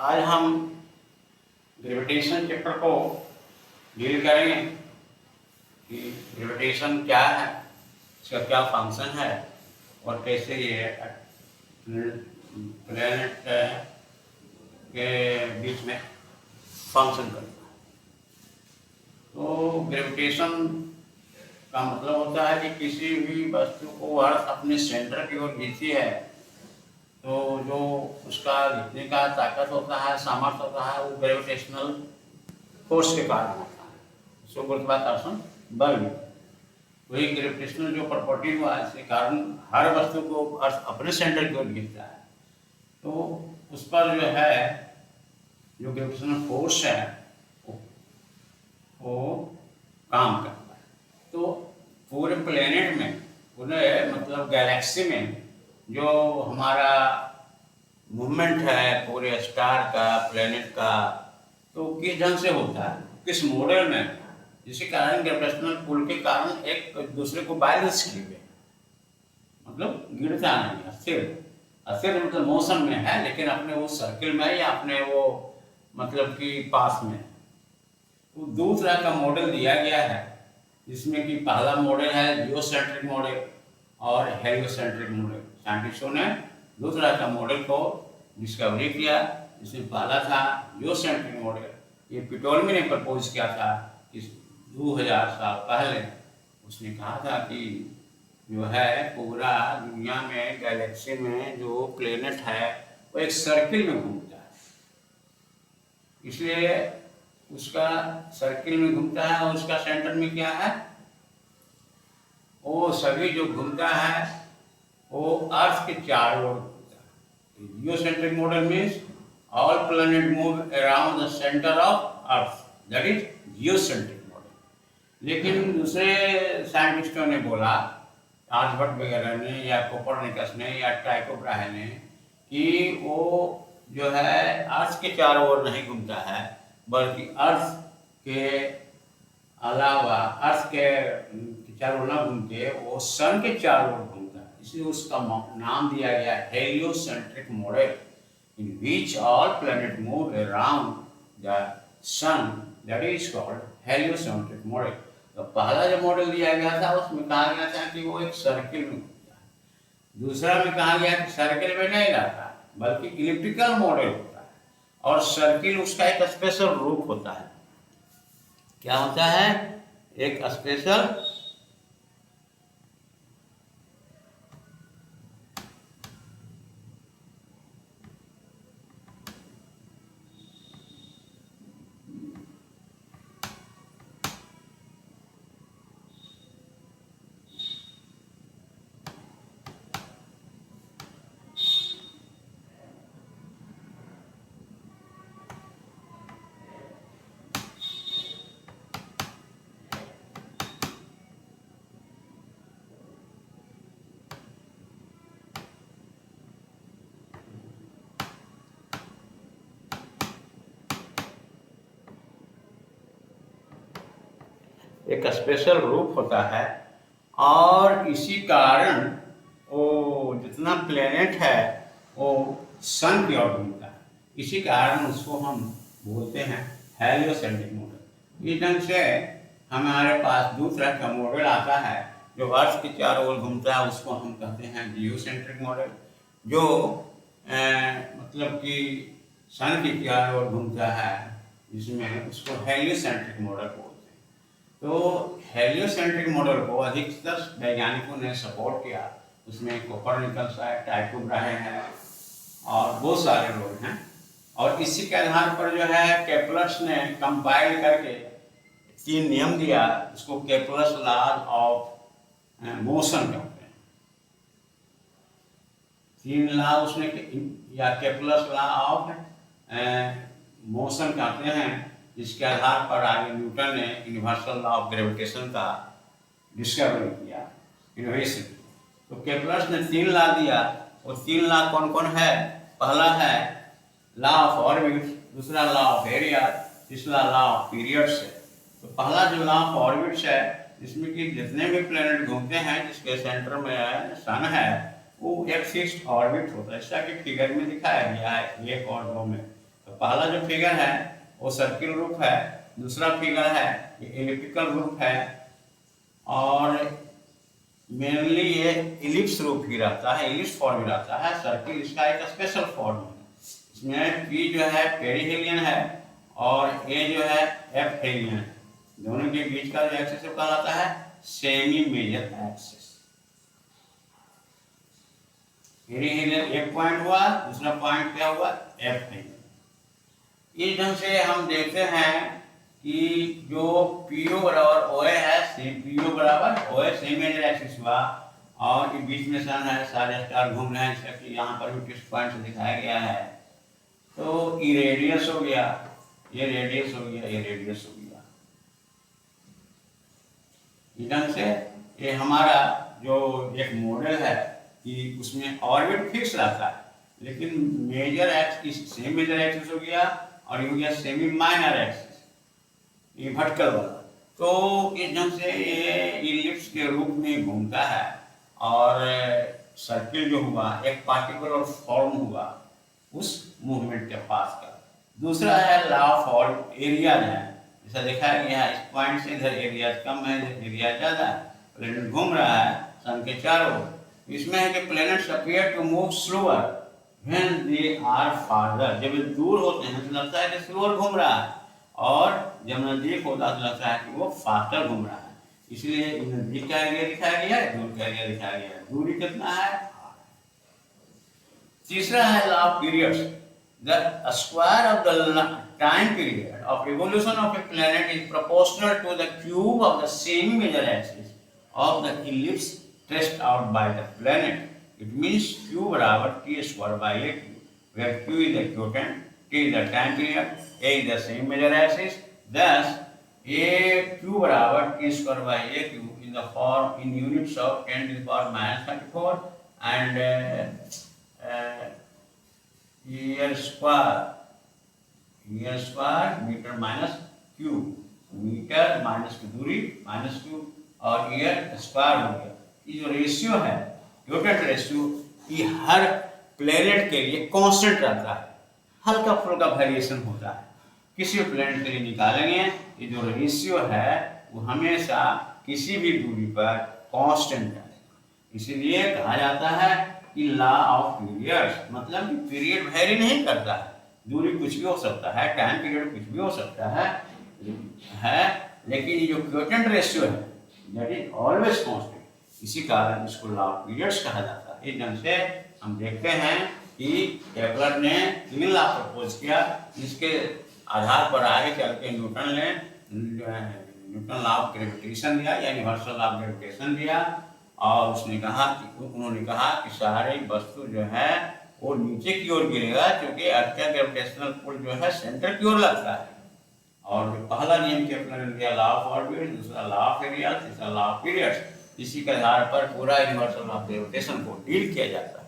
आज हम gravitation chapter को डील करेंगे कि ग्रेविटेशन क्या है, इसका क्या फंक्शन है और कैसे ये प्लेनेट के बीच में फंक्शन करता है। तो ग्रेविटेशन का मतलब होता है कि किसी भी वस्तु को अर्थ अपने सेंटर की ओर खींचती है, तो जो उसका घिसने का ताकत होता है, सामर्थ्य होता है, वो ग्रेविटेशनल फोर्स के कारण होता है। उसको गुरुत्वाकर्षण बल भी। वही ग्रेविटेशनल जो प्रॉपर्टी हुआ, इसके कारण हर वस्तु को अर्थ अपने सेंटर की ओर खींचता है। तो उस पर जो है जो ग्रेविटेशनल फोर्स है वो काम करता है। तो पूरे प्लेनेट में, पूरे मतलब गैलेक्सी में जो हमारा मूवमेंट है पूरे स्टार का, प्लेनेट का, तो किस ढंग से होता है, किस मॉडल में, जिसके कारण ग्रेविटेशनल पुल के कारण एक दूसरे को बैलेंस किए हुए, मतलब गिरता नहीं, अस्थिर मतलब मोशन में है, लेकिन अपने वो सर्किल में या अपने वो मतलब कि पास में। तो दूसरा का मॉडल दिया गया है, जिसमें कि पहला मॉडल है जियोसेंट्रिक मॉडल और हेलियोसेंट्रिक मॉडल। साइंटिस्टों ने दूसरा का मॉडल को डिस्कवरी किया, जिसमें पहला था जियोसेंट्रिक मॉडल। ये पिटोलमी ने प्रपोज किया था इस 2000 साल पहले। उसने कहा था कि जो है पूरा दुनिया में, गैलेक्सी में जो प्लेनेट है वो एक सर्किल में घूमता है, इसलिए उसका सर्किल में घूमता है और उसका सेंटर में क्या है, वो सभी जो घूमता है वो अर्थ के चारों ओर घूमता है। Geocentric model means all planet move around the centre of earth, that is geocentric model. लेकिन दूसरे साइंटिस्टों ने बोला, आर्यभट्ट वगैरह ने या कोपरनिकस ने या टाइको ब्राहे ने, कि वो जो है अर्थ के चारों ओर नहीं घूमता है, बल्कि अर्थ के अलावा, अर्थ के चारों ओर न घूमते वो सन के चारों ओर घूमता है। इसलिए उसका नाम दिया गया heliocentric model, in which all planet move around the sun, that is called heliocentric model. तो पहला जो मॉडल दिया गया था उसमें कहा गया था कि वो एक सर्किल में घूमता है। दूसरा में कहा गया कि सर्किल में नहीं रहता, बल्कि इलिप्टिकल मॉडल होता है, और सर्किल उसका एक स्पेशल रूप होता है। क्या होता है? एक स्पेशल एक स्पेशल रूप होता है, और इसी कारण वो जितना प्लेनेट है वो सन की ओर घूमता है। इसी कारण उसको हम बोलते हैं हेलियोसेंट्रिक मॉडल। इस ढंग से हमारे पास दूसरा का मॉडल आता है जो अर्थ के चारों ओर घूमता है, उसको हम कहते हैं जियोसेंट्रिक मॉडल। जो मतलब कि सन के चारों ओर घूमता है, जिसमें उसको हेलियोसेंट्रिक मॉडल बोलते हैं। तो हेलियोसेंट्रिक मॉडल को अधिकतर वैज्ञानिकों ने सपोर्ट किया। उसमें कोपरनिकस है, टाइको ब्राहे है और बहुत सारे लोग हैं। और इसी के आधार पर जो है केप्लर ने कंपाइल करके 3 नियम दिया, उसको केप्लर्स लॉ ऑफ मोशन कहते हैं। 3 लॉ उसने, या केप्लर्स लॉ ऑफ मोशन कहते हैं, जिसके आधार पर आगे न्यूटन ने यूनिवर्सल लॉ ऑफ ग्रेविटेशन का डिस्कवरी किया, इनोवेशन। तो केप्लर ने 3 लॉ दिया। वो 3 लॉ कौन कौन है? पहला है लॉ ऑफ ऑर्बिट, दूसरा लॉ ऑफ एरिया, तीसरा लॉ ऑफ पीरियड्स है। तो पहला जो लॉ ऑफ ऑर्बिट्स है, जिसमें कि जितने भी प्लैनेट घूमते हैं जिसके सेंटर में सन है, वो एक फिक्स्ड ऑर्बिट होता है। ऐसा कि फिगर में दिखाया गया है 1 और 2 में। तो पहला जो फिगर है वो सर्किल रूप है, दूसरा फिगर है ये एलिप्टिकल रूप है, और मेनली ये इलिप्स रूप ही रहता है, इलिप्स फॉर्म ही रहता है। सर्किल इसका एक स्पेशल फॉर्म है। इसमें पी जो है पेरीहेलियन है और ए जो है एपहेलियन है। दोनों के बीच का जो एक्सिस कहलाता है सेमी मेजर एक्सिस। पेरीहेलियन एक पॉइंट हुआ, दूसरा पॉइंट क्या हुआ एपहेलियन। इस ढंग से हम देखते हैं कि जो पीओ बराबर ओए है, पीओ बराबर ओए सेमी मेजर एक्सिस हुआ, और ये बीच में सन है, सारे स्टार घूम रहे हैं, जैसा कि यहाँ पर भी टिस्ट पॉइंट से दिखाया गया है। तो ये रेडियस हो गया, ये रेडियस हो गया, ये रेडियस हो गया। इस ढंग से ये हमारा जो एक मॉडल है कि उसमें ऑर्बिट फिक्स रहता है, लेकिन major axis semi major axis हो गया और ये हो गया सेमी माइनर एक्सिस, ये भटकल वाला। तो इस ढंग से ये इलिप्स के रूप में घूमता है, और सर्किल जो हुआ एक पार्टिकुलर फॉर्म हुआ उस मूवमेंट के पास का। दूसरा है लॉ ऑफ एरियाज है, जैसा देखा गया है, इस पॉइंट से इधर एरिया कम है, इधर एरिया ज़्यादा है। प्लेनेट घूम रहा है सन के चारों ओर। इसमें है कि planets appear to move slower when they are farther. जब ये दूर होते हैं तो लगता है कि स्लोअर घूम रहा है, और जब नजदीक होता है तो लगता है कि वो फास्टर घूम रहा है। इसलिए नजदीक का एरिया दिखाया गया है, दूर का एरिया दिखाया गया है। दूरी कितना है? तीसरा है law of periods. The square of the time period of revolution of a planet is proportional to the cube of the semi major axis of the ellipse traced out by the planet. It means q बराबर t square by a cube, where q is the quotient, t is the time period, a is the semi major axis. Thus, a q बराबर t square by a cube in the form in units of 10 to the power minus 34 and year square metre minus cube, metre minus की दूरी minus cube और year square हो गया। ये जो ratio है Newton ratio, ये हर प्लेनेट के लिए कांस्टेंट रहता है, हल्का फुल्का वेरिएशन होता है। किसी भी प्लेनेट के लिए निकालेंगे ये जो रेशियो है वो हमेशा किसी भी दूरी पर कांस्टेंट रहेगा। इसीलिए कहा जाता है कि लॉ ऑफ पीरियड्स, मतलब कि पीरियड वेरी नहीं करता है, दूरी कुछ भी हो सकता है, टाइम पीरियड कुछ भी हो सकता है, लेकिन ये जो क्वोटेंट रेशियो है दैट इज ऑलवेज कांस्टेंट। इसी कारण इसको लॉ ऑफ पीरियड्स कहा जाता है। इस ढंग से हम देखते हैं कि केपलर ने 3 लॉ प्रपोज किया, इसके आधार पर आगे चल के न्यूटन ने न्यूटन लॉ ऑफ ग्रेविटेशन दिया या यूनिवर्सल लॉ ऑफ ग्रेविटेशन दिया, और उसने कहा कि उन्होंने कहा कि सारी वस्तु जो है वो नीचे की ओर गिरेगा, क्योंकि अर्थ का ग्रेविटेशनल पुल जो है सेंटर की ओर लगता है। और पहला नियम केपलर ने दिया लॉ ऑफ ऑर्बिट, दूसरा लॉ ऑफ एरिया, तीसरा लॉ ऑफ पीरियड्स। इसी के आधार पर पूरा यूनिवर्सल लॉ ऑफ ग्रेविटेशन को डील किया जाता है।